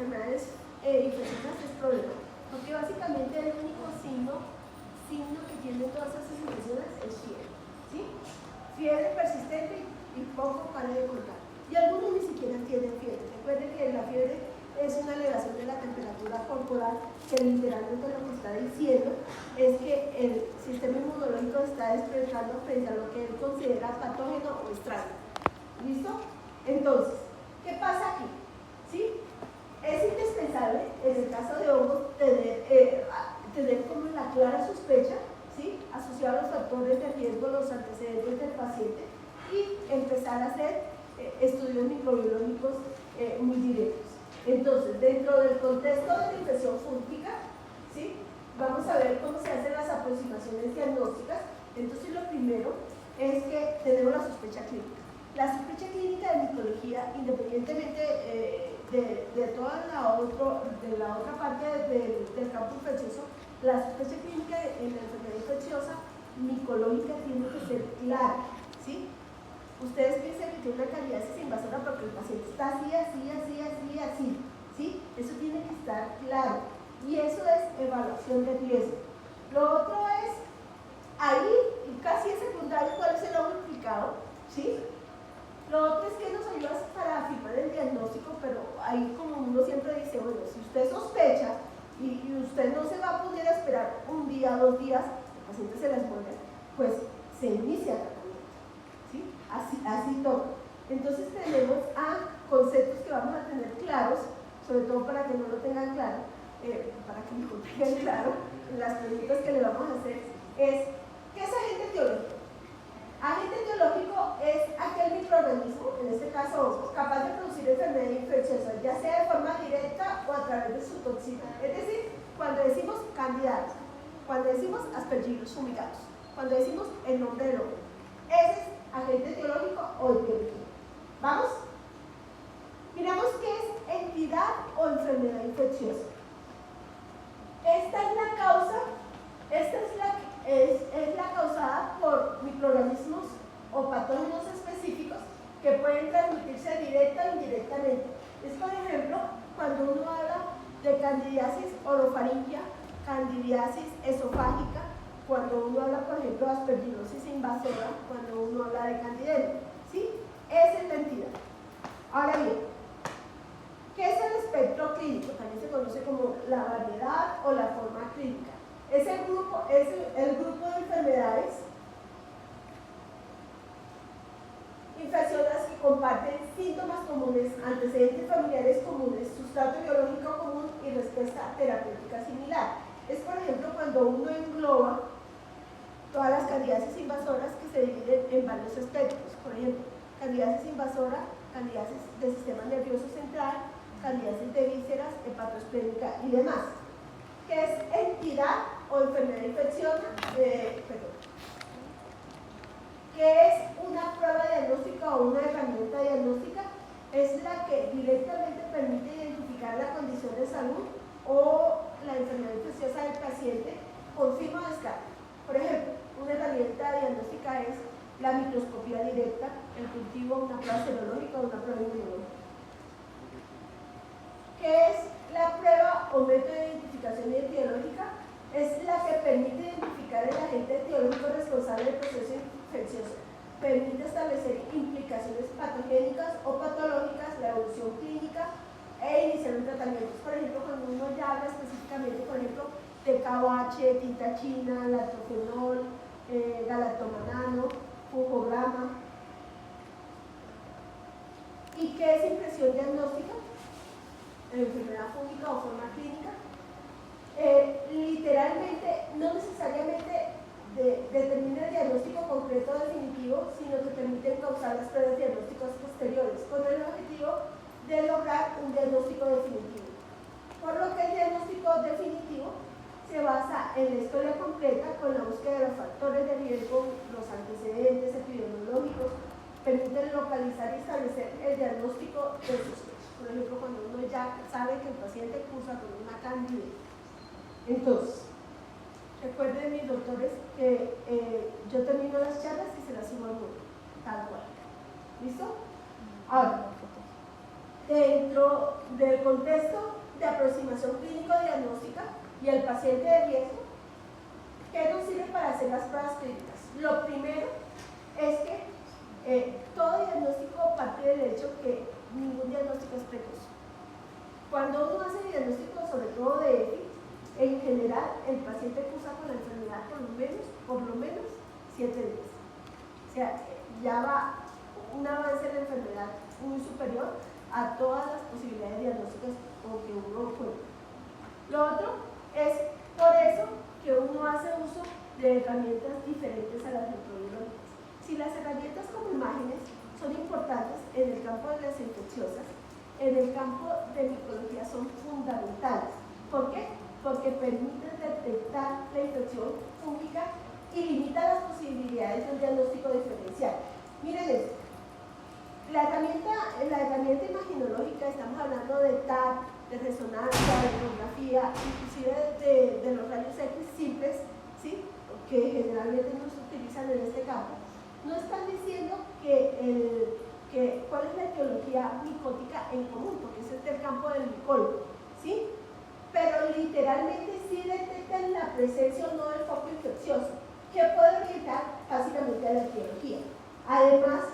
enfermedades infecciosas es problema, porque básicamente el único signo que tienen todas esas infecciones es fiebre, ¿sí? Fiebre persistente y poco para de contar. Y algunos ni siquiera tienen fiebre. Recuerden que la fiebre es una elevación de la temperatura corporal, que literalmente lo que está diciendo es que el sistema inmunológico está despertando frente a lo que él considera patógeno o extraño. ¿Listo? Entonces, ¿qué pasa aquí? ¿Sí? Es indispensable, en el caso de hongos, tener como la clara sospecha, ¿sí? Asociado a los factores de riesgo, los antecedentes del paciente, y empezar a hacer estudios microbiológicos muy directos. Entonces, dentro del contexto de la infección fúngica, ¿sí? Vamos a ver cómo se hacen las aproximaciones diagnósticas. Entonces, lo primero es que tenemos la sospecha clínica. La sospecha clínica de micología, independientemente de toda la otra parte del campo infeccioso, la sospecha clínica en la enfermedad infecciosa micológica tiene que ser clara, ¿sí? Ustedes piensan que tiene una candidiasis invasora porque el paciente está así, ¿sí? Eso tiene que estar claro. Y eso es evaluación de riesgo. Lo otro es, ahí, casi es secundario, cuál es el logro implicado, ¿sí? Lo otro es que nos ayuda para afirmar el diagnóstico, pero ahí como uno siempre dice, bueno, si usted sospecha y usted no se va a poder esperar un día, 2 días, el paciente se les muere, pues se inicia el tratamiento, ¿sí? Así todo. Entonces tenemos conceptos que vamos a tener claros, sobre todo para que no lo tengan claro, para que no lo tengan claro, las preguntas que le vamos a hacer es, ¿qué es agente etiológico? Agente etiológico es aquel microorganismo, en este caso capaz de producir enfermedad infecciosa, ya sea de forma directa o a través de su toxina. Es decir, cuando decimos candidato, cuando decimos aspergillus fumigatus, cuando decimos el nombre del hongo, ese es agente etiológico o etiología. ¿Vamos? Miramos qué es entidad o enfermedad infecciosa. Esta es la causa, es la causada por microorganismos o patógenos específicos que pueden transmitirse directa o indirectamente. Es, por ejemplo, cuando uno habla de candidiasis orofaringia, candidiasis esofágica, cuando uno habla, por ejemplo, de aspergillosis invasora, cuando uno habla de candidemia, ¿sí? Esa es la entidad. Ahora bien, ¿qué es el espectro clínico? También se conoce como la variedad o la forma clínica. Es el grupo de enfermedades infecciosas que comparten síntomas comunes, antecedentes familiares comunes, sustrato biológico común y respuesta terapéutica similar. Es, por ejemplo, cuando uno engloba todas las candidiasis invasoras que se dividen en varios espectros. Por ejemplo, candidiasis invasora, candidiasis del sistema nervioso central, candidiasis de vísceras, hepatoesplénica y demás. ¿Qué es entidad o enfermedad infecciosa? ¿Qué es una prueba diagnóstica o una herramienta diagnóstica? Es la que directamente permite identificar la condición de salud o la enfermedad infecciosa del paciente, confirma o descarta. Por ejemplo, una herramienta diagnóstica es la microscopía directa, el cultivo, una prueba serológica o una prueba inmunológica. ¿Qué es la prueba o método de identificación etiológica? Es la que permite identificar el agente etiológico responsable del proceso infeccioso. Permite establecer implicaciones patogénicas o patológicas, la evolución clínica e iniciar un tratamiento. Por ejemplo, cuando uno ya habla específicamente, por ejemplo, de KOH, tinta china, lactofenol, galactomanano, fungograma. ¿Y qué es impresión diagnóstica? Enfermedad fúngica o forma clínica. Literalmente, no necesariamente determina el diagnóstico concreto definitivo, sino que permite causar las pruebas diagnósticas posteriores, con el objetivo de lograr un diagnóstico definitivo. Por lo que el diagnóstico definitivo se basa en la historia completa con la búsqueda de los factores de riesgo, los antecedentes epidemiológicos, permiten localizar y establecer el diagnóstico de sospecha. Por ejemplo, cuando uno ya sabe que el paciente cursa con una candidez. Entonces, recuerden, mis doctores, que yo termino las charlas y se las subo al mundo, tal cual. ¿Listo? Ahora, dentro del contexto de aproximación clínico-diagnóstica y el paciente de riesgo, ¿qué nos sirve para hacer las pruebas clínicas? Lo primero es que todo diagnóstico parte del hecho que ningún diagnóstico es precoz. Cuando uno hace diagnóstico, sobre todo de EPI, en general el paciente cursa con la enfermedad por lo menos 7 días. O sea, ya va un avance en la enfermedad muy superior a todas las posibilidades diagnósticas con que uno cuenta. Lo otro es por eso que uno hace uso de herramientas diferentes a las microbiológicas. Si las herramientas como imágenes son importantes en el campo de las infecciosas, en el campo de micología son fundamentales. ¿Por qué? Porque permiten detectar la infección fúngica y limitan las posibilidades de un diagnóstico diferencial. Miren esto. La herramienta imaginológica, estamos hablando de TAC, de resonancia, de tomografía, inclusive de los rayos X simples, ¿sí?, que generalmente no se utilizan en este campo, no están diciendo cuál es la etiología micótica en común, porque ese es el campo del micólogo, ¿sí? Pero literalmente sí detectan la presencia o no del foco infeccioso, que puede orientar básicamente a la etiología. Además,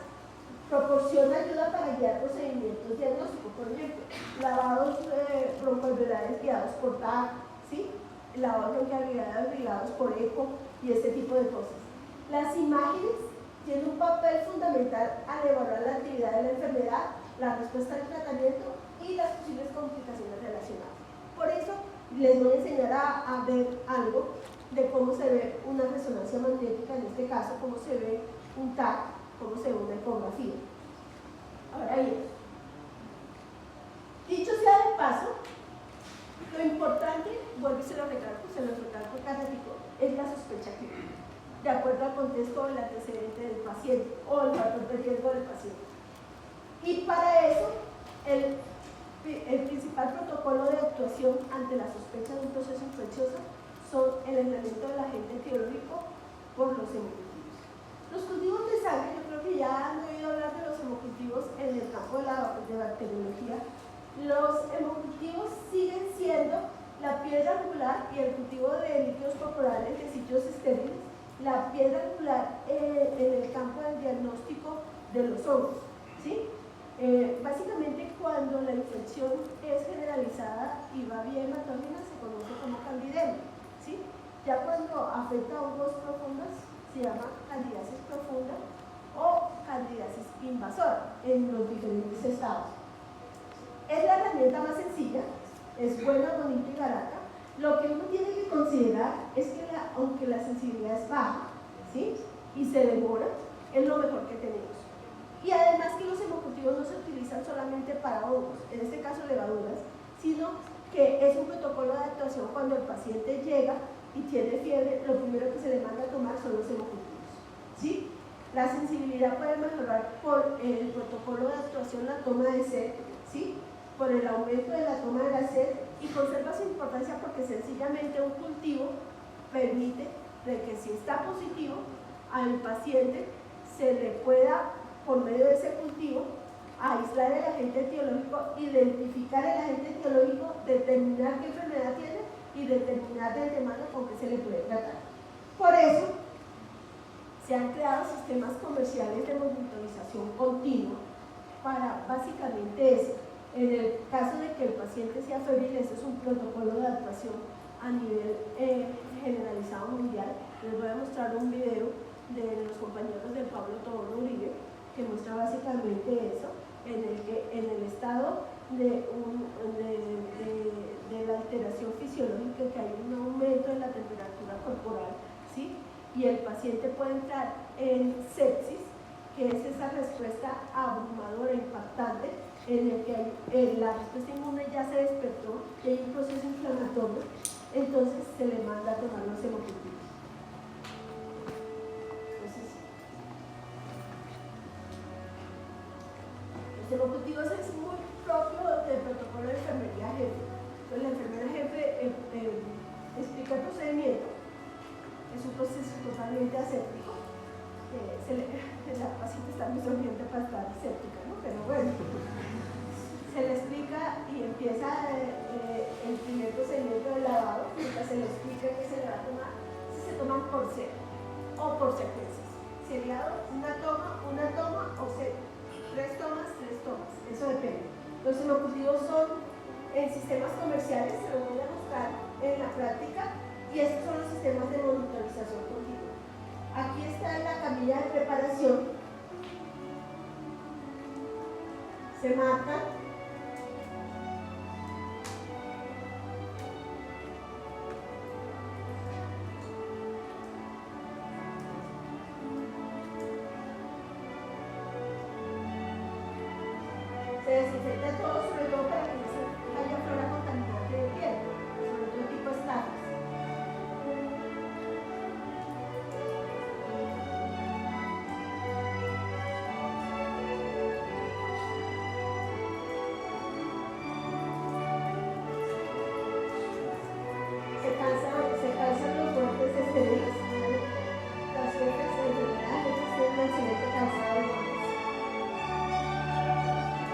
proporciona ayuda para guiar procedimientos diagnósticos, por ejemplo, lavados broncoalveolares guiados por TAC, ¿sí?, lavados broncoalveolares guiados por ECO y este tipo de cosas. Las imágenes tienen un papel fundamental al evaluar la actividad de la enfermedad, la respuesta al tratamiento y las posibles complicaciones relacionadas. Por eso les voy a enseñar a ver algo de cómo se ve una resonancia magnética, en este caso, cómo se ve un TAC, cómo se ve una ecografía. Ahora bien, dicho sea de paso, lo importante, vuelvo y se lo recalco cada tico, es la sospecha clínica, de acuerdo al contexto del antecedente del paciente o el factor de riesgo del paciente. Y para eso, el principal protocolo de actuación ante la sospecha de un proceso infeccioso son el aislamiento del agente etiológico por los hemocultivos. Los cultivos de sangre, yo creo que ya han oído hablar de los hemocultivos en el campo de bacteriología. Los hemocultivos siguen siendo la piedra angular y el cultivo de líquidos corporales de sitios estériles, la piedra angular en el campo del diagnóstico de los hongos, ¿sí? Básicamente, cuando la infección es generalizada y va vía hematógena, se conoce como candidemia, ¿sí? Ya cuando afecta a hongos profundas, se llama candidiasis profunda o candidiasis invasora en los diferentes estados. Es la herramienta más sencilla, es buena, bonita y barata. Lo que uno tiene que considerar es que aunque la sensibilidad es baja, ¿sí?, y se demora, es lo mejor que tenemos. Y además que los hemocultivos no se utilizan solamente para hongos, en este caso levaduras, sino que es un protocolo de actuación cuando el paciente llega y tiene fiebre, lo primero que se le manda a tomar son los hemocultivos, ¿sí? La sensibilidad puede mejorar por el protocolo de actuación, la toma de sed, ¿sí?, por el aumento de la toma de la sed, y conserva su importancia porque sencillamente un cultivo permite de que si está positivo al paciente se le pueda, por medio de ese cultivo, aislar el agente etiológico, identificar el agente etiológico, determinar qué enfermedad tiene y determinar de antemano con qué se le puede tratar. Por eso se han creado sistemas comerciales de monitorización continua para básicamente eso. En el caso de que el paciente sea febril, ese es un protocolo de actuación a nivel generalizado mundial. Les voy a mostrar un video de los compañeros del Pablo Tobón Uribe que muestra básicamente eso, en el que en el estado de la alteración fisiológica, que hay un aumento de la temperatura corporal, ¿sí?, y el paciente puede entrar en sepsis, que es esa respuesta abrumadora, impactante, en el que la respuesta inmune ya se despertó, que hay un proceso inflamatorio, entonces se le manda a tomar los hemocultivos. Entonces, los hemocultivos es muy propio del protocolo de enfermería jefe. Entonces, la enfermera jefe explica el procedimiento. Es un proceso totalmente aséptico. La paciente está muy sonriente para estar séptica, ¿no? Pero bueno, se le por serie o por secuencias. Seriado, una toma o 3 tomas, 3 tomas. Eso depende. Los ejecutivos son en sistemas comerciales, se los voy a mostrar en la práctica, y estos son los sistemas de monitorización continua. Aquí está la camilla de preparación. Se marca. Se desinfecta todo, sobre todo para que no haya flora contaminante de piel, sobre todo tipo estafas. Se cansan los bordes estériles, las jefes en general, ellos tienen un excelente cansado de bordes.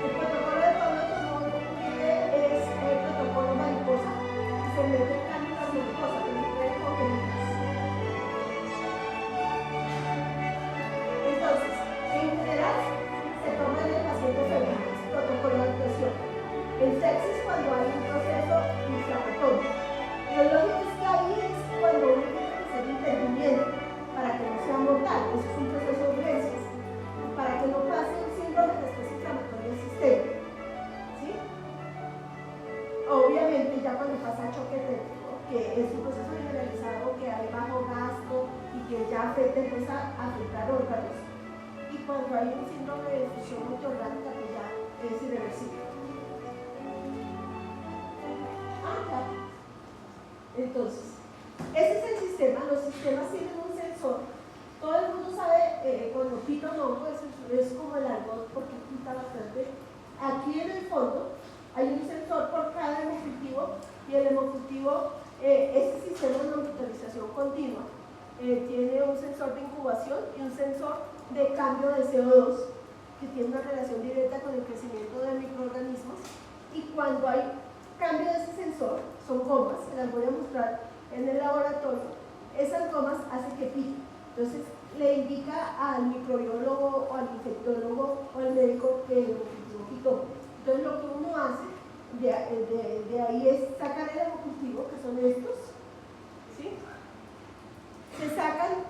El protocolo de Pablo Tomón es el protocolo mariposa, y se mete el cambio en las mariposas, pero se puede congenitas. Entonces, en general, se toma en el paciente febril, es protocolo de actuación. En sepsis, cuando hay un proceso inflamatorio. Lo lógico es que ahí es cuando uno tiene que hacer interviniendo para que no sea mortal. Eso es un proceso de urgencias, para que no pase un síndrome de estrés inflamatorio del sistema. ¿Sí? Obviamente, ya cuando pasa choque térmico, que es un proceso generalizado, que hay bajo gasto y que ya empieza a afectar órganos. Y cuando hay un síndrome de disfunción multiorgánica, que ya es irreversible. Entonces, ese es el sistema. Los sistemas tienen un sensor. Todo el mundo sabe cuando pita un hongo, es como el argot porque pita bastante. Aquí en el fondo hay un sensor por cada hemocultivo, y el hemocultivo, este sistema de monitorización continua, tiene un sensor de incubación y un sensor de cambio de CO2, que tiene una relación directa con el crecimiento de microorganismos. Y cuando hay cambio de ese sensor, son gomas, se las voy a mostrar en el laboratorio. Esas gomas hacen que pique. Entonces le indica al microbiólogo o al infectólogo o al médico que el hemocultivo quitó. Entonces lo que uno hace de ahí es sacar el hemocultivo, que son estos, ¿sí? Se sacan,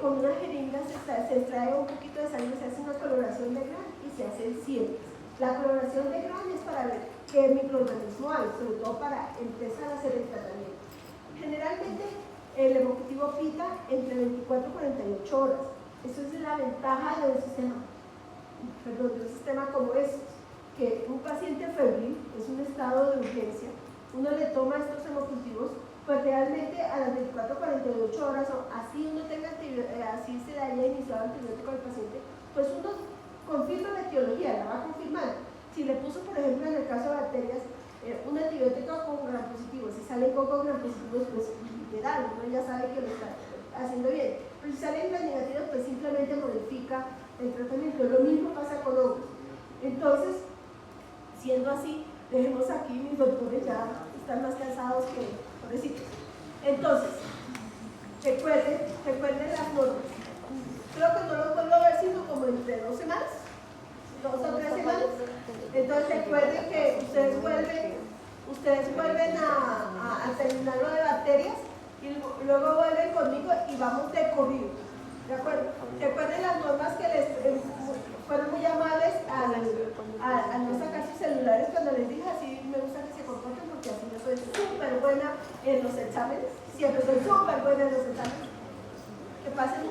con una jeringa se extrae un poquito de sangre, se hace una coloración de Gram y se hace el cierre. La coloración de Gram es para ver qué microorganismo hay, sobre todo para empezar a hacer el tratamiento. Generalmente el hemocultivo pita entre 24 y 48 horas. Eso es la ventaja de un sistema como estos, que un paciente febril es un estado de urgencia, uno le toma estos hemocultivos, pues realmente a las 24 o 48 horas, así uno tenga así se le haya iniciado antibiótico al paciente, pues uno confirma la etiología, la va a confirmar. Si le puso, por ejemplo, en el caso de bacterias, un antibiótico con gram positivo, si salen con gram positivos, pues literal, uno ya sabe que lo está haciendo bien. Pero si salen gram negativos, pues simplemente modifica el tratamiento. Lo mismo pasa con hongos. Entonces, siendo así, dejemos aquí, mis doctores ya están más cansados que pobrecitos. Entonces, recuerden las normas. Creo que no los vuelvo a ver sino como entre 2 semanas, 2 o 3 semanas. Entonces recuerden que ustedes vuelven a terminar lo de bacterias y luego vuelven conmigo y vamos de corrido. ¿De acuerdo? Recuerden las normas que les fueron muy amables al no sacar sus celulares cuando les dije, así me gusta que se comporten porque así yo soy súper buena en los exámenes. Siempre soy súper buena en los exámenes. Que pasen un